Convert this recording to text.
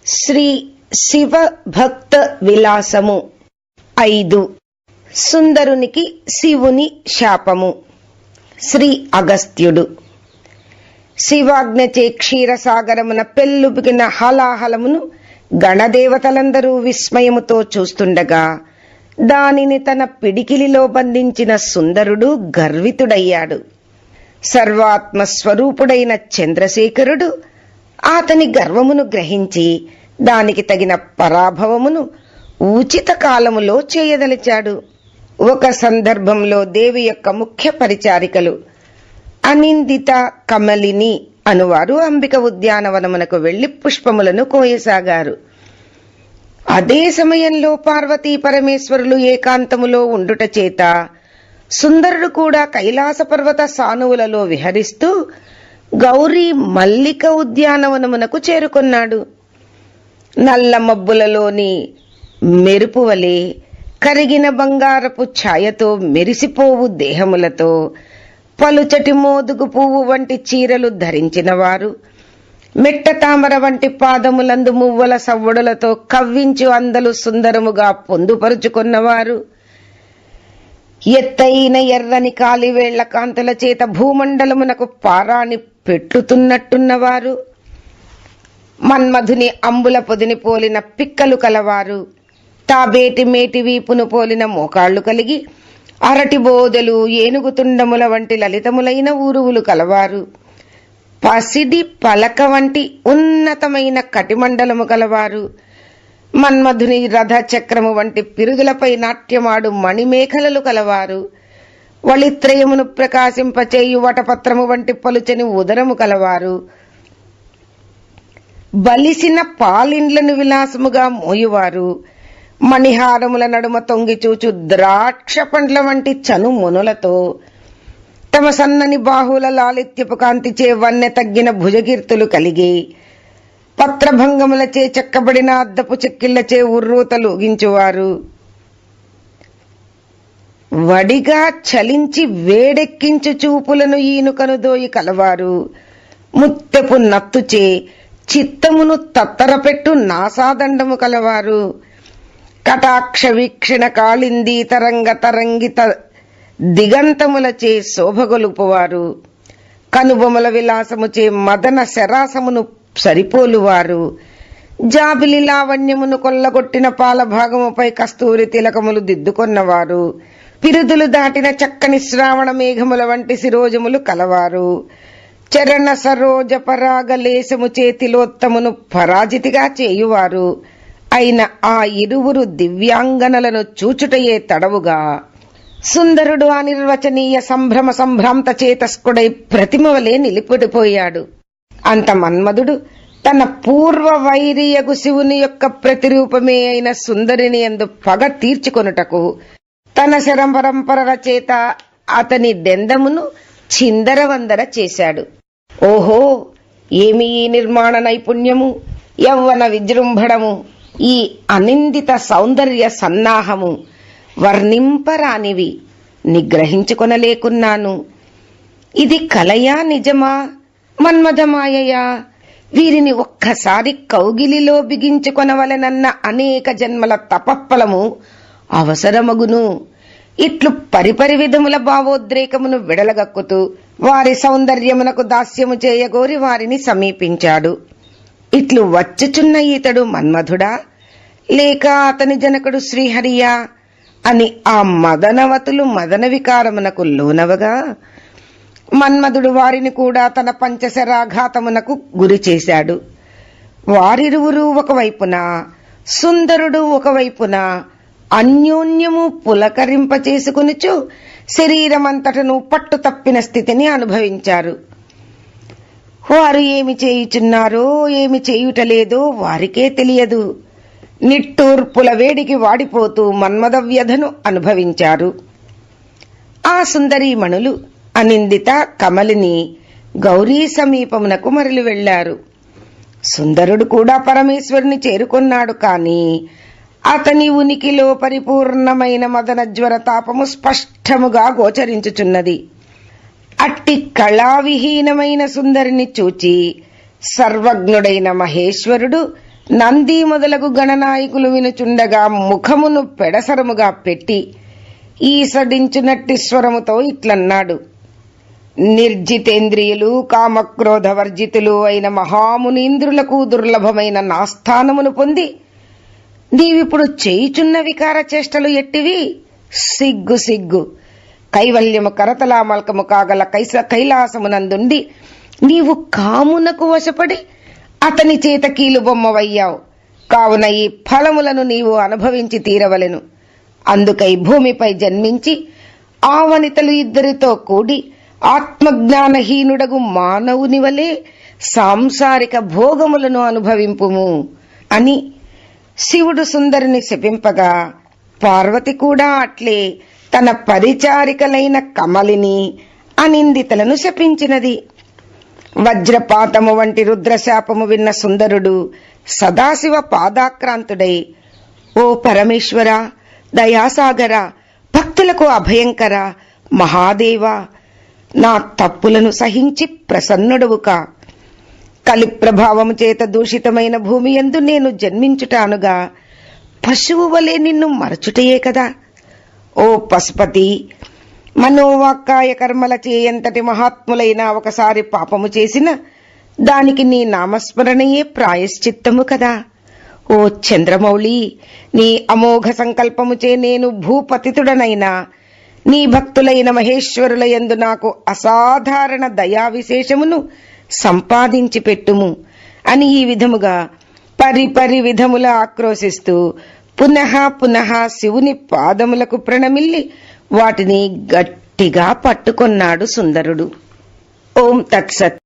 శ్రీ శివ భక్త విలాసము 5. సుందరునికి శివుని శాపము. శ్రీ అగస్త్యుడు. శివాజ్ఞచే క్షీరసాగరమున పెళ్ళుబికిన హలాహలమును గణదేవతలందరూ విస్మయముతో చూస్తుండగా దానిని తన పిడికిలిలో బంధించిన సుందరుడు గర్వితుడయ్యాడు. సర్వాత్మస్వరూపుడైన చంద్రశేఖరుడు అతని గర్వమును గ్రహించి దానికి తగిన పరాభవమును ఉచిత కాలములో చేయదలిచాడు. ఒక సందర్భంలో దేవి యొక్క ముఖ్య పరిచారికలు అనిందిత, కమలిని అనువారు అంబిక ఉద్యానవనమునకు వెళ్లి పుష్పములను కోయసాగారు. అదే సమయంలో పార్వతీ పరమేశ్వరులు ఏకాంతములో ఉండుట చేత సుందరుడు కూడా కైలాస పర్వత సానువులలో విహరిస్తూ గౌరీ మల్లిక ఉద్యానవనమునకు చేరుకున్నాడు. నల్ల మబ్బులలోని మెరుపు వలె కరిగిన బంగారపు ఛాయతో మెరిసిపోవు దేహములతో పలుచటి మోదుగు పువ్వు వంటి చీరలు ధరించిన వారు, మెట్ట తామర వంటి పాదములందు మువ్వల సవ్వడులతో కవ్వించు అందలు సుందరముగా పొందుపరుచుకున్నవారు, ఎత్తైన ఎర్రని కాలివేళ్ల కాంతుల చేత భూమండలమునకు పారాని పెట్టుతున్నట్టున్నవారు, మన్మధుని అంబుల పొదిని పోలిన పిక్కలు కలవారు, తాబేటి మేటి వీపును పోలిన మోకాళ్లు కలిగి అరటి బోదెలు, ఏనుగుతుండముల వంటి లలితములైన ఊరువులు కలవారు, పసిడి పలక వంటి ఉన్నతమైన కటిమండలము కలవారు, మన్మధుని రథ చక్రము వంటి పిరుదులపై నాట్యమాడు మణిమేఖలలు కలవారు, వళిత్రయమును ప్రకాశింపచేయు వటపత్రము వంటి పలుచని ఉదరము కలవారు, బలిసిన పాలిండ్లను విలాసముగా మోయువారు, మణిహారముల నడుమ తొంగిచూచు ద్రాక్ష పండ్ల వంటి చను మునులతో తమ సన్నని బాహుల లాలిత్యపు కాంతిచే వన్నె తగ్గిన భుజకీర్తులు కలిగి పత్రభంగములచే చెక్కబడిన అద్దపు చెక్కిళ్లచే ఉర్రూతలు ఊగించువారు, వడిగా చలించి వేడెక్కించు చూపులను ఈనుకనుదోయి కలవారు, ముత్తెపు నత్తుచే చిత్తమును తత్తరపెట్టు నాసాదండము కలవారు, కటాక్ష వీక్షణ కాళిందీ తరంగ తరంగిత దిగంతములచే శోభగొలుపువారు, కనుబొమల విలాసముచే మదన శరాసమును సరిపోలువారు, జాబిలి లావణ్యమును కొల్లగొట్టిన పాల భాగముపై కస్తూరి తిలకములు దిద్దుకొన్నవారు, పిరుదులు దాటిన చక్కని శ్రావణ మేఘముల వంటి శిరోజములు కలవారు, చరణ సరోజ పరాగ లేశము చేతిలోత్తమును పరాజితిగా చేయువారు అయిన ఆ ఇరువురు దివ్యాంగనలను చూచుటయే తడవుగా సుందరుడు అనిర్వచనీయ సంభ్రమ సంభ్రాంత చేతస్కుడై ప్రతిమవలే నిలిపిడిపోయాడు. అంత మన్మధుడు తన పూర్వ వైరియగు శివుని యొక్క ప్రతిరూపమే అయిన సుందరిని యందు పగ తీర్చుకొనుటకు తన శరంపరంపరల చేత అతని దెందమును చిందరవందర చేశాడు. ఓహో, ఏమి ఈ నిర్మాణ నైపుణ్యము, యవ్వన విజృంభణము, ఈ అనిందిత సౌందర్య సన్నాహము వర్ణింపరానివి, నిగ్రహించుకొనలేకున్నాను. ఇది కలయా నిజమా, మన్మథమాయయా? వీరిని ఒక్కసారి కౌగిలిలో బిగించుకొనవలెనన్న అనేక జన్మల తపఫలము అవసరమగును. ఇట్లు పరిపరి విధముల భావోద్రేకమును విడలగక్కుతూ వారి సౌందర్యమునకు దాస్యము చేయగోరి వారిని సమీపించాడు. ఇట్లు వచ్చుచున్న ఈతడు మన్మధుడా, లేక అతని జనకుడు శ్రీహరియా అని ఆ మదనవతులు మదన వికారమునకు లోనవగా మన్మధుడు వారిని కూడా తన పంచశరాఘాతమునకు గురి చేశాడు. వారిరువురు ఒకవైపున, సుందరుడు ఒకవైపున అన్యోన్యము పులకరింపచేసుకునిచు శరీరమంతటను పట్టు తప్పిన స్థితిని అనుభవించారు. వారు ఏమి చేయుచున్నారో ఏమి చేయుటలేదో వారికే తెలియదు. నిట్టూర్పుల వేడికి వాడిపోతూ మన్మథ వ్యధను అనుభవించారు. ఆ సుందరీమణులు అనిందిత, కమలిని గౌరీ సమీపమునకు మరలి వెళ్లారు. సుందరుడు కూడా పరమేశ్వరుని చేరుకున్నాడు. కాని అతని ఉనికిలో పరిపూర్ణమైన మదన జ్వర తాపము స్పష్టముగా గోచరించుచున్నది. అట్టి కళావిహీనమైన సుందరిని చూచి సర్వజ్ఞుడైన మహేశ్వరుడు నంది మొదలగు గణనాయకులు వినుచుండగా ముఖమును పెడసరముగా పెట్టి ఈసడించునట్టి స్వరముతో ఇట్లన్నాడు. నిర్జితేంద్రియులు కామక్రోధవర్జితులు అయిన మహామునీంద్రులకు దుర్లభమైన నా స్థానమును పొంది నీవిప్పుడు చేయుచున్న వికార చేష్టలు ఎట్టివి? సిగ్గు సిగ్గు. కైవల్యము కరతలామల్కము కాగల కైలాసమునందుండి నీవు కామునకు వశపడి అతని చేత కీలు బొమ్మవయ్యావు. కావున ఈ ఫలములను నీవు అనుభవించి తీరవలెను. అందుకై భూమిపై జన్మించి ఆ వనితలు ఇద్దరితో కూడి ఆత్మజ్ఞానహీనుడగు మానవుని వలె సాంసారిక భోగములను అనుభవింపుము అని శివుడు సుందరుని శపింపగా పార్వతి కూడా అట్లే తన పరిచారికలైన కమలిని అనిందితలను శపించినది. వజ్రపాతము వంటి రుద్రశాపము విన్న సుందరుడు సదాశివ పాదాక్రాంతుడై, ఓ పరమేశ్వర, దయాసాగర, భక్తులకు అభయంకర, మహాదేవా, నా తప్పులను సహించి ప్రసన్నుడవుకా. కలి ప్రభావము చేత దూషితమైన భూమి యందు నేను జన్మించుటానుగా పశువు వలె నిన్ను మరచుటయే కదా. ఓ పశుపతి, మనోవాక్కాయ కర్మలచే ఎంతటి మహాత్ములైనా ఒకసారి పాపము చేసిన దానికి నీ నామస్మరణయే ప్రాయశ్చిత్తము కదా. ఓ చంద్రమౌళి, నీ అమోఘ సంకల్పముచే నేను భూపతితుడనైనా నీ భక్తులైన మహేశ్వరుల యందు నాకు అసాధారణ దయా విశేషమును సంపాదించి పెట్టుము అని ఈ విధముగా పరిపరి విధముల ఆక్రోశిస్తూ పునః పునః శివుని పాదములకు ప్రణమిల్లి వాటిని గట్టిగా పట్టుకొన్నాడు సుందరుడు. ఓం తత్సత్.